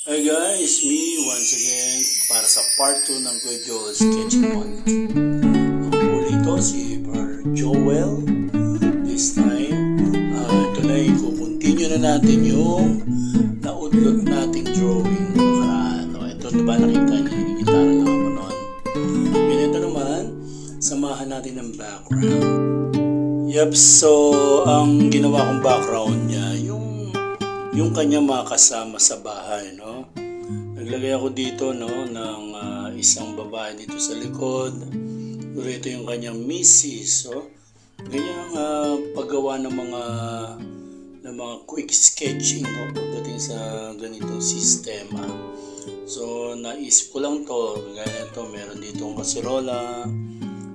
Hi guys, me once again para sa part 2 ng Kuya Joel Sketching Month. Ako ulit si Brother Joel. This time, ito na i-continue na natin yung naudlot nating drawing nakaraan. Ito diba nakita niyo yung gitara na ako noon. Ito naman, samahan natin ng background. Yep, so ang ginawa kong background niya, yung kanya mga kasama sa bahay, no? Naglagay ako dito, no, ng isang babae dito sa likod. Ito yung kanyang misis, so ganyang paggawa ng mga quick sketching, no, pagdating sa ganitong sistema. So naisip ko lang to, gaya nito, meron dito ang kasirola,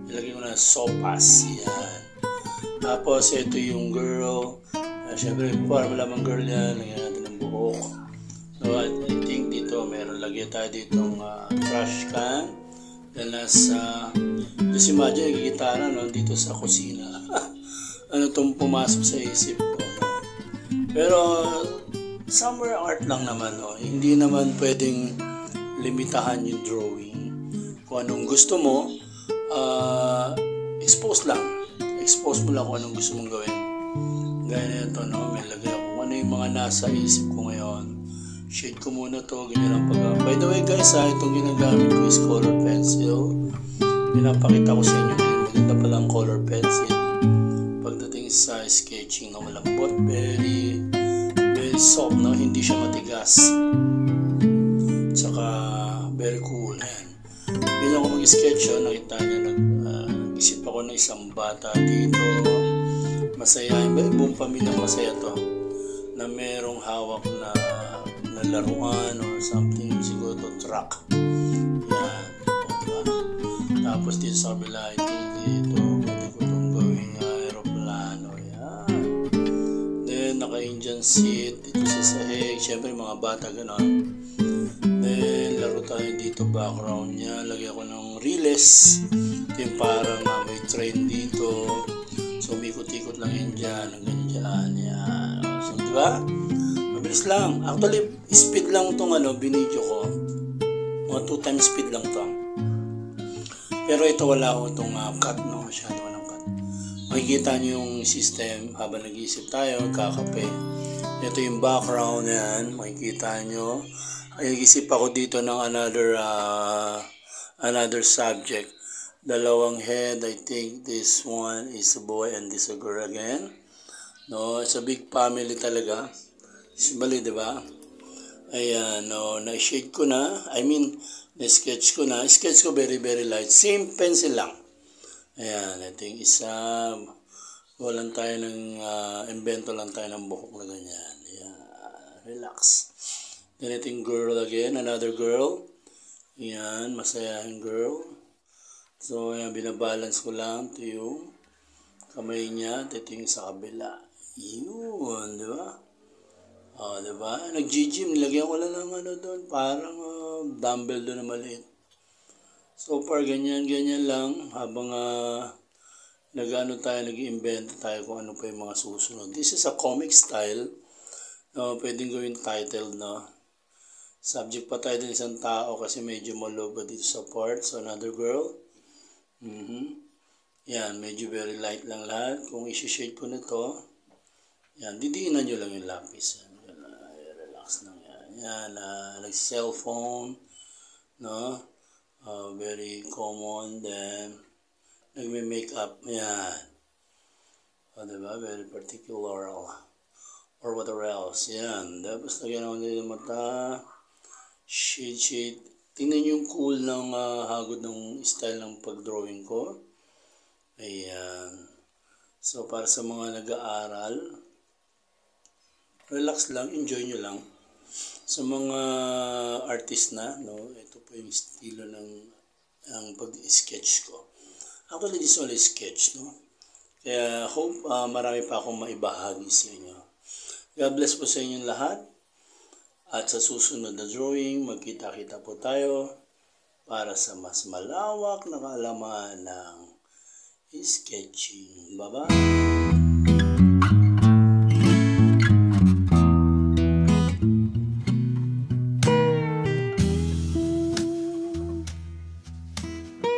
ilagay ko na sopas, yan. Tapos ito yung girl. Siyempre, para malamang girl yan, lagyan natin ng buhok. So, I think dito, meron lagyan tayo ditong trash can. Then, just imagine, nagigitara, no, dito sa kusina. Ano itong pumasok sa isip ko, no? Pero, somewhere art lang naman, no? Hindi naman pwedeng limitahan yung drawing. Kung anong gusto mo, expose lang. Expose mo lang kung anong gusto mong gawin. Gaya na ito, no? May lagay ako kung ano yung mga nasa isip ko ngayon. Shade ko muna to, ganyan ang pag- By the way guys, itong ginagamit ko is color pencil. Pinapakita ko sa inyo ngayon, maganda palang color pencil. Pagdating sa sketching, no? Malambot, very soft, no? Hindi siya matigas. Tsaka, very cool, yan. Bilang ako mag-sketch, nakita niyo, nag-isip ako ng isang bata dito. Masaya, buong pamilyang masaya to, na merong hawak na laruan or something, siguro to truck, yan, diba? Tapos dito sa kabila, I think dito pwede ko itong gawing aeroplano, yan. Then naka-Indian seat dito sa sahig, syempre mga bata gano'n. Then laro tayo dito, background niya, lagyan ko ng riles, yung parang may train dito. So, umikot-ikot lang yun dyan, hanggang dyan, yan. So, di ba? Mabilis lang. Actually, speed lang itong binidyo ko. Mga 2 times speed lang to. Pero ito wala ko itong cut, no? Masyado walang cut. Makikita nyo yung system habang nag-iisip tayo, kakape. Ito yung background, yan. Makikita nyo. Nag-iisip ako dito ng another subject. Dalawang head, I think this one is a boy and this a girl again. No, it's a big family talaga. Bali, di ba? Ayan, no, na-shade ko na. I mean, na-sketch ko na. Sketch ko very, very light. Same pencil lang. Ayan, I think isa, walang tayo ng, invento lang tayo ng buhok na ganyan. Ayan, relax. Then ito yung girl again, another girl. Ayan, masayahing girl. So, ayan, binabalance ko lang ito yung kamay niya. Ito yung sa kabila. Yun, di ba? Di ba? Nag-gym, nilagyan ko lang ng doon. Parang dumbbell doon na maliit. So far, ganyan lang. Habang nag-invent tayo kung ano pa yung mga susunod. This is a comic style. Pwedeng gawin title, no? Subject pa tayo din isang tao kasi medyo maloba dito sa part. So, another girl. Yan, medyo very light lang lahat. Kung isi-shade ko na to, yan, didiinan nyo lang yung lapis. Yan, relax lang yan. Yan, nag-cellphone, no? Very common. Then, nagme-makeup. Yan. Diba? Very particular. Or what else. Yan. Tapos, lagyan ako nila yung mata. Shade. Tingnan yung cool ng hagod ng style ng pag-drawing ko. Ayan. So, para sa mga nag-aaral, relax lang, enjoy nyo lang. Sa mga artist na, no, ito po yung estilo ng pag-sketch ko. Actually, this one is sketch, no? Kaya, hope marami pa akong maibahagi sa inyo. God bless po sa inyong lahat. At sa susunod na drawing, magkita-kita po tayo para sa mas malawak na kaalaman ng sketching. Bye-bye!